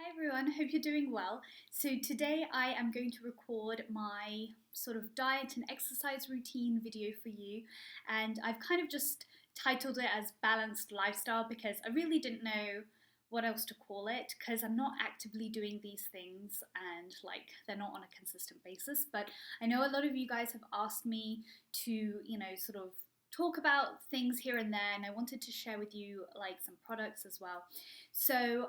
Hi everyone, hope you're doing well. So today I am going to record my sort of diet and exercise routine video for you, and I've kind of just titled it as balanced lifestyle because I really didn't know what else to call it because I'm not actively doing these things and they're not on a consistent basis. But I know a lot of you guys have asked me to, sort of talk about things here and there, and I wanted to share with you some products as well. So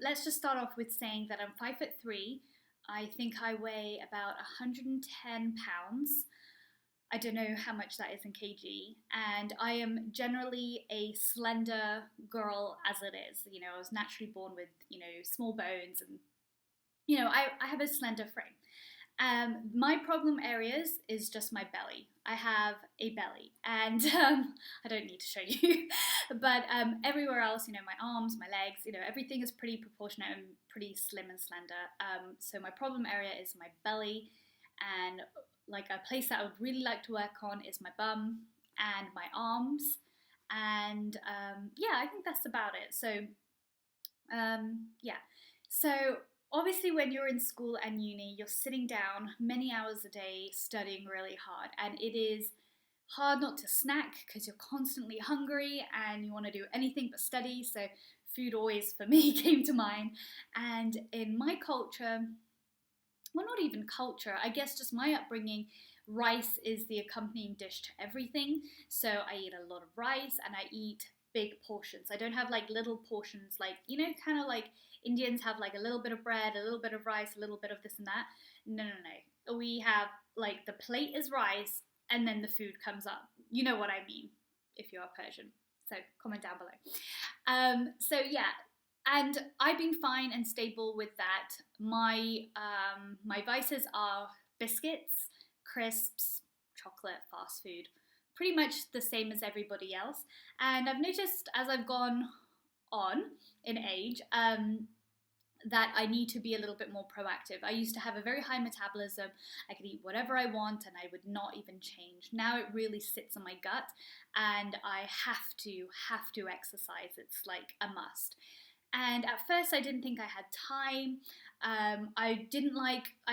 let's just start off with saying that I'm 5'3". I think I weigh about 110 pounds. I don't know how much that is in kg, and I am generally a slender girl as it is. I was naturally born with small bones, and I have a slender frame. My problem areas is just my belly. I have a belly, and I don't need to show you, but everywhere else, my arms, my legs, everything is pretty proportionate and pretty slim and slender. So my problem area is my belly, and a place that I would really like to work on is my bum and my arms, and yeah, I think that's about it. So yeah, so obviously when you're in school and uni, you're sitting down many hours a day studying really hard, and it is hard not to snack because you're constantly hungry and you want to do anything but study. So food always for me came to mind. And in my culture, well, not even culture, I guess just my upbringing, rice is the accompanying dish to everything. So I eat a lot of rice and I eat big portions. I don't have little portions, kind of like Indians have a little bit of bread, a little bit of rice, a little bit of this and that. No, no, no. We have the plate is rice and then the food comes up. You know what I mean if you are Persian. So comment down below. So yeah, and I've been fine and stable with that. My vices are biscuits, crisps, chocolate, fast food, pretty much the same as everybody else. And I've noticed as I've gone on in age that I need to be a little bit more proactive. I used to have a very high metabolism. I could eat whatever I want and I would not even change. Now it really sits on my gut, and I have to exercise. It's like a must. And at first I didn't think I had time. I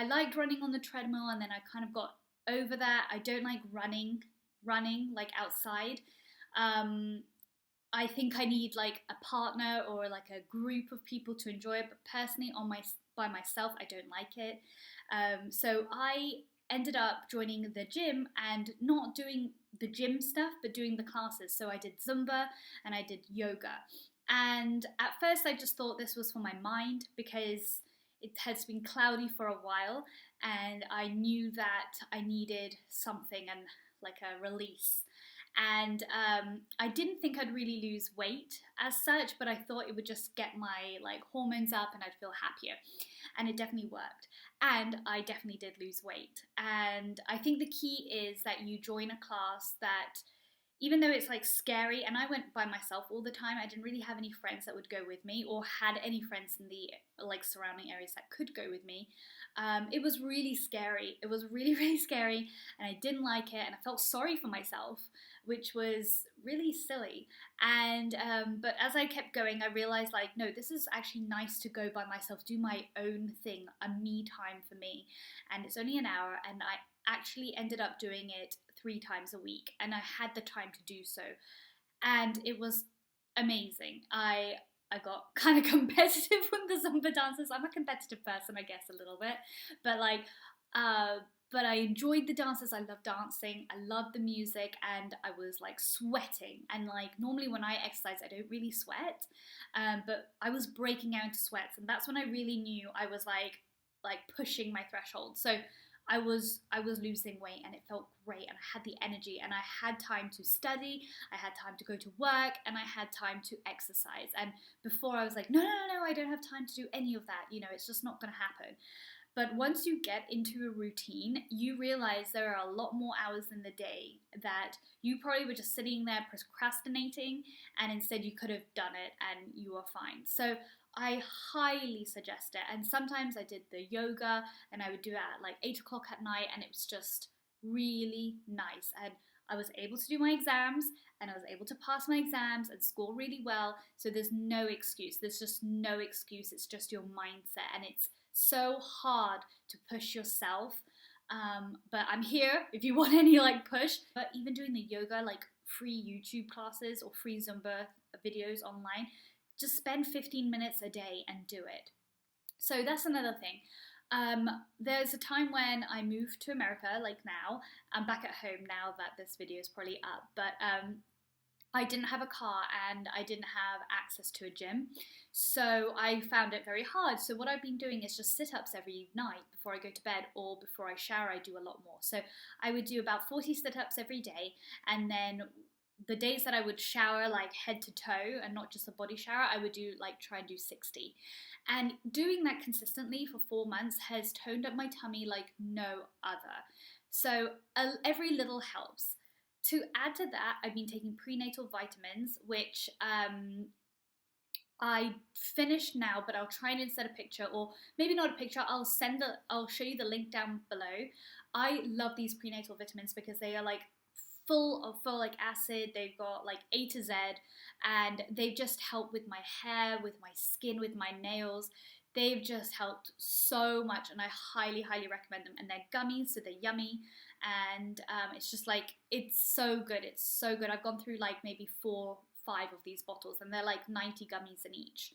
liked running on the treadmill, and then I kind of got over that. I don't like running outside. I think I need a partner or a group of people to enjoy it, but personally by myself I don't like it. So I ended up joining the gym and not doing the gym stuff but doing the classes. So I did Zumba and I did yoga. And at first I just thought this was for my mind because it has been cloudy for a while, and I knew that I needed something and a release. And I didn't think I'd really lose weight as such, but I thought it would just get my hormones up and I'd feel happier. And it definitely worked. And I definitely did lose weight. And I think the key is that you join a class that, even though it's scary, and I went by myself all the time, I didn't really have any friends that would go with me or had any friends in the surrounding areas that could go with me. It was really scary. It was really, really scary, and I didn't like it, and I felt sorry for myself, which was really silly. And but as I kept going, I realized no, this is actually nice to go by myself, do my own thing, a me time for me. And it's only an hour, and I actually ended up doing it 3 times a week, and I had the time to do so, and it was amazing. I got kind of competitive with the Zumba dances. I'm a competitive person, I guess, a little bit, but but I enjoyed the dances. I love dancing. I loved the music, and I was sweating. And normally when I exercise, I don't really sweat, but I was breaking out into sweats, and that's when I really knew I was pushing my threshold. So I was losing weight, and it felt great, and I had the energy, and I had time to study, I had time to go to work, and I had time to exercise. And before I was no, I don't have time to do any of that, it's just not going to happen. But once you get into a routine, you realize there are a lot more hours in the day that you probably were just sitting there procrastinating, and instead you could have done it and you were fine. So I highly suggest it. And sometimes I did the yoga, and I would do it at 8 o'clock at night, and it was just really nice. And I was able to do my exams, and I was able to pass my exams and score really well. So there's no excuse. There's just no excuse. It's just your mindset, and it's so hard to push yourself. But I'm here if you want any like push. But even doing the yoga, like free YouTube classes or free Zumba videos online, just spend 15 minutes a day and do it. So that's another thing. There's a time when I moved to America, like now. I'm back at home now that this video is probably up, but I didn't have a car and I didn't have access to a gym, so I found it very hard. So what I've been doing is just sit-ups every night before I go to bed, or before I shower I do a lot more. So I would do about 40 sit-ups every day, and then the days that I would shower like head to toe and not just a body shower, I would do like try and do 60. And doing that consistently for 4 months has toned up my tummy like no other. So every little helps. To add to that, I've been taking prenatal vitamins, which I finished now, but I'll try and insert a picture, or maybe not a picture, I'll show you the link down below. I love these prenatal vitamins because they are like full of folic acid. They've got like A to Z, and they've just helped with my hair, with my skin, with my nails. They've just helped so much, and I highly, highly recommend them. And they're gummies, so they're yummy, and it's just like, it's so good. It's so good. I've gone through like maybe 4, 5 of these bottles, and they're like 90 gummies in each.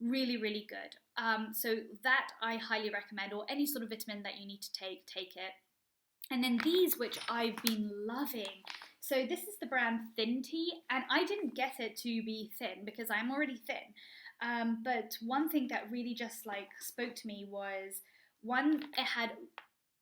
Really, really good. So that I highly recommend, or any sort of vitamin that you need to take it. And then these, which I've been loving. So this is the brand Thin Tea, and I didn't get it to be thin because I'm already thin. But one thing that really just like spoke to me was, one, it had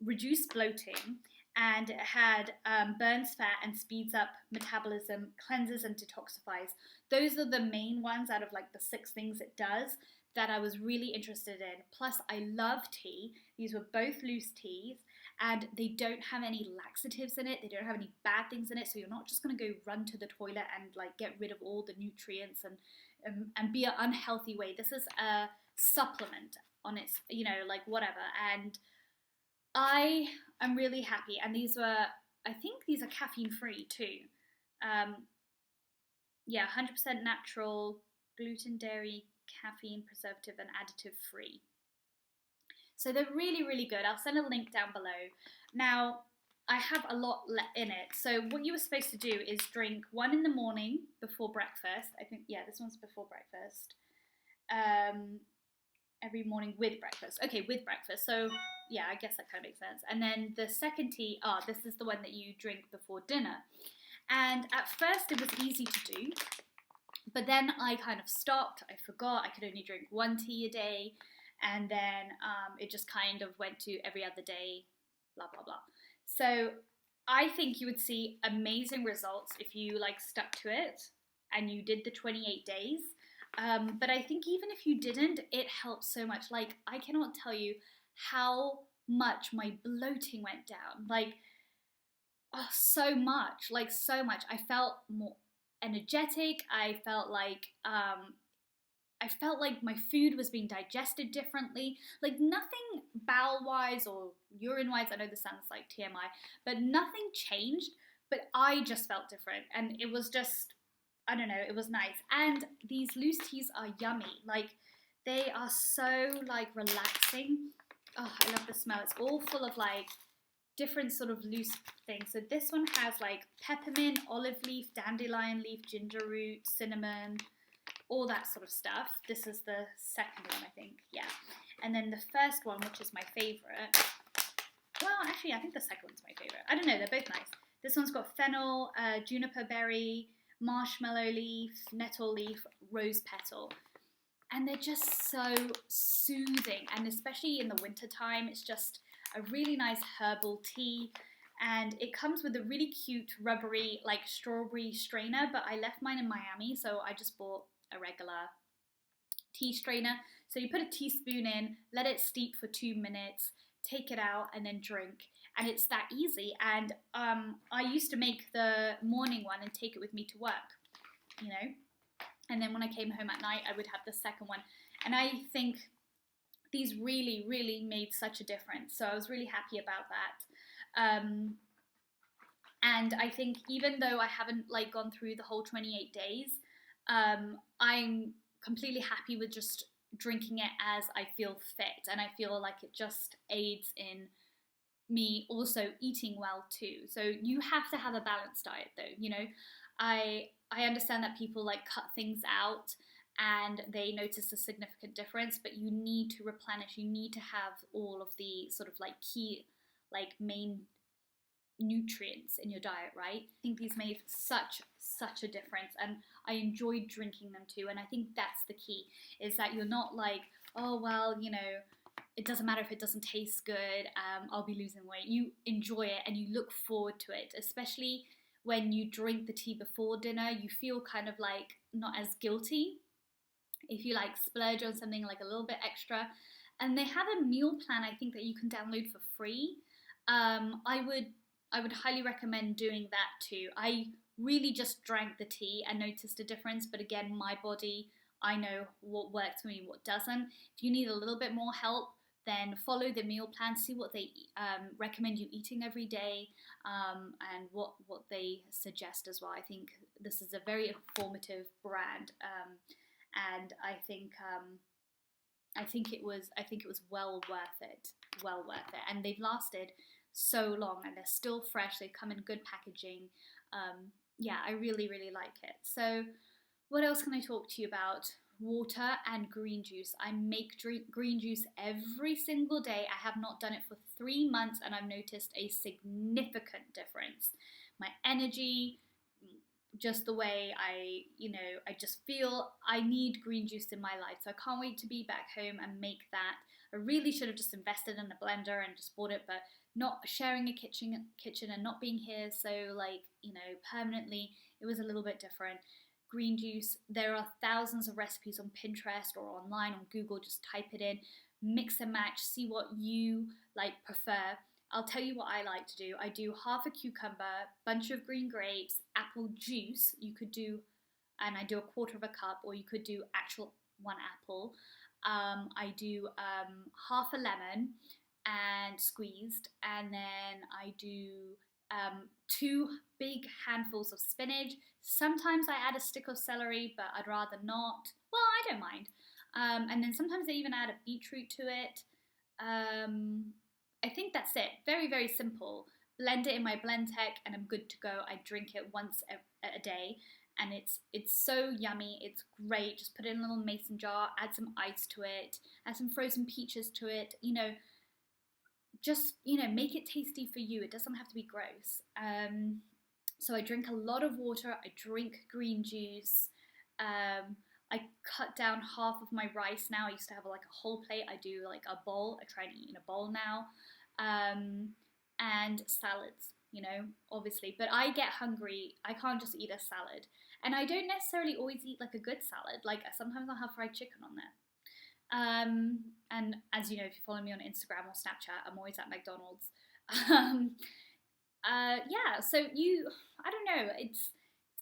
reduced bloating, and it had burns fat and speeds up metabolism, cleanses and detoxifies. Those are the main ones out of like the 6 things it does that I was really interested in. Plus I love tea. These were both loose teas, and they don't have any laxatives in it. They don't have any bad things in it. So you're not just going to go run to the toilet and like get rid of all the nutrients and be an unhealthy way. This is a supplement on its, you know, like whatever. And I am really happy. And these were, I think these are caffeine free too. Yeah, 100% natural, gluten, dairy, caffeine, preservative and additive free. So they're really, really good. I'll send a link down below. Now, I have a lot in it. So what you were supposed to do is drink 1 in the morning before breakfast. I think, yeah, this one's before breakfast. Every morning with breakfast. Okay, with breakfast. So yeah, I guess that kind of makes sense. And then the second tea, this is the one that you drink before dinner. And at first it was easy to do, but then I kind of stopped. I forgot I could only drink 1 tea a day. And then it just kind of went to every other day, blah, blah, blah. So I think you would see amazing results if you like stuck to it and you did the 28 days. But I think even if you didn't, it helps so much. Like, I cannot tell you how much my bloating went down. Like, so much, like so much. I felt more energetic. I felt like my food was being digested differently. Like, nothing bowel-wise or urine-wise, I know this sounds like TMI, but nothing changed, but I just felt different. And it was just, I don't know, it was nice. And these loose teas are yummy. Like, they are so, like, relaxing. Oh, I love the smell. It's all full of, like, different sort of loose things. So this one has, like, peppermint, olive leaf, dandelion leaf, ginger root, cinnamon, all that sort of stuff. This is the second one, I think, yeah. And then the first one, which is my favourite, well, actually, I think the second one's my favourite. I don't know, they're both nice. This one's got fennel, juniper berry, marshmallow leaf, nettle leaf, rose petal. And they're just so soothing. And especially in the winter time, it's just a really nice herbal tea. And it comes with a really cute rubbery, like, strawberry strainer, but I left mine in Miami, so I just bought a regular tea strainer. So you put a teaspoon in, let it steep for 2 minutes, take it out, and then drink. And it's that easy. And I used to make the morning one and take it with me to work, you know. And then when I came home at night, I would have the second one. And I think these really, really made such a difference. So I was really happy about that. And I think even though I haven't like gone through the whole 28 days, I'm completely happy with just drinking it as I feel fit, and I feel like it just aids in me also eating well too. So you have to have a balanced diet though, you know. I understand that people like cut things out and they notice a significant difference, but you need to replenish. You need to have all of the sort of like key like main nutrients in your diet, right? I think these made such a difference, and I enjoyed drinking them too. And I think that's the key, is that you're not like, oh well, you know, it doesn't matter if it doesn't taste good, I'll be losing weight. You enjoy it and you look forward to it, especially when you drink the tea before dinner. You feel kind of like not as guilty if you like splurge on something like a little bit extra. And they have a meal plan, I think, that you can download for free. I would highly recommend doing that too. I really just drank the tea and noticed a difference, but again, my body, I know what works for me, what doesn't. If you need a little bit more help, then follow the meal plan, see what they recommend you eating every day, and what they suggest as well. I think this is a very informative brand, and I think it was well worth it, and they've lasted so long, and they're still fresh. They come in good packaging. Yeah, I really like it. So what else can I talk to you about? Water and green juice. I drink green juice every single day. I have not done it for 3 months, and I've noticed a significant difference. My energy, just the way I just feel I need green juice in my life. So I can't wait to be back home and make that. I really should have just invested in a blender and just bought it, but not sharing a kitchen and not being here so like, you know, permanently, it was a little bit different. Green juice, there are thousands of recipes on Pinterest or online on Google. Just type it in, mix and match, see what you like prefer. I'll tell you what I like to do. I do half a cucumber, bunch of green grapes, apple juice. You could do, and I do a quarter of a cup, or you could do actual 1 apple. I do half a lemon and squeezed, and then I do 2 big handfuls of spinach. Sometimes I add a stick of celery, but I'd rather not. Well, I don't mind. And then sometimes I even add a beetroot to it. I think that's it. Very simple. Blend it in my blend tech, and I'm good to go. I drink it once a day, and it's so yummy. It's great. Just put it in a little mason jar, add some ice to it, add some frozen peaches to it. You know, just, you know, make it tasty for you. It doesn't have to be gross. So I drink a lot of water. I drink green juice. I cut down half of my rice now. I used to have like a whole plate. I do like a bowl. I try to eat in a bowl now. And salads, you know, obviously. But I get hungry. I can't just eat a salad. And I don't necessarily always eat like a good salad. Like sometimes I'll have fried chicken on there. And as you know, if you follow me on Instagram or Snapchat, I'm always at McDonald's. Yeah, so I don't know, it's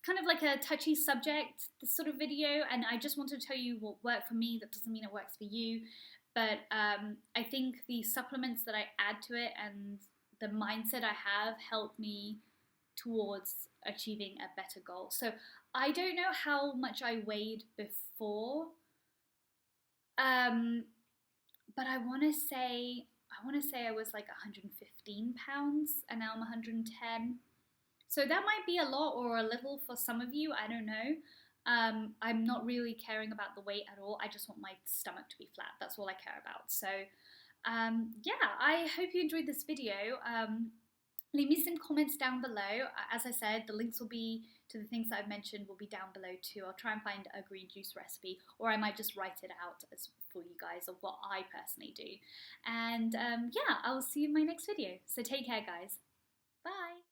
kind of like a touchy subject, this sort of video, and I just wanted to tell you what worked for me. That doesn't mean it works for you, but I think the supplements that I add to it and the mindset I have help me towards achieving a better goal. So I don't know how much I weighed before, but I want to say I was like 115 pounds, and now I'm 110. So that might be a lot or a little for some of you. I don't know. I'm not really caring about the weight at all. I just want my stomach to be flat. That's all I care about. So yeah, I hope you enjoyed this video. Leave me some comments down below. As I said, the links will be to the things that I've mentioned will be down below too. I'll try and find a green juice recipe, or I might just write it out as for you guys of what I personally do. And yeah, I'll see you in my next video. So take care, guys. Bye.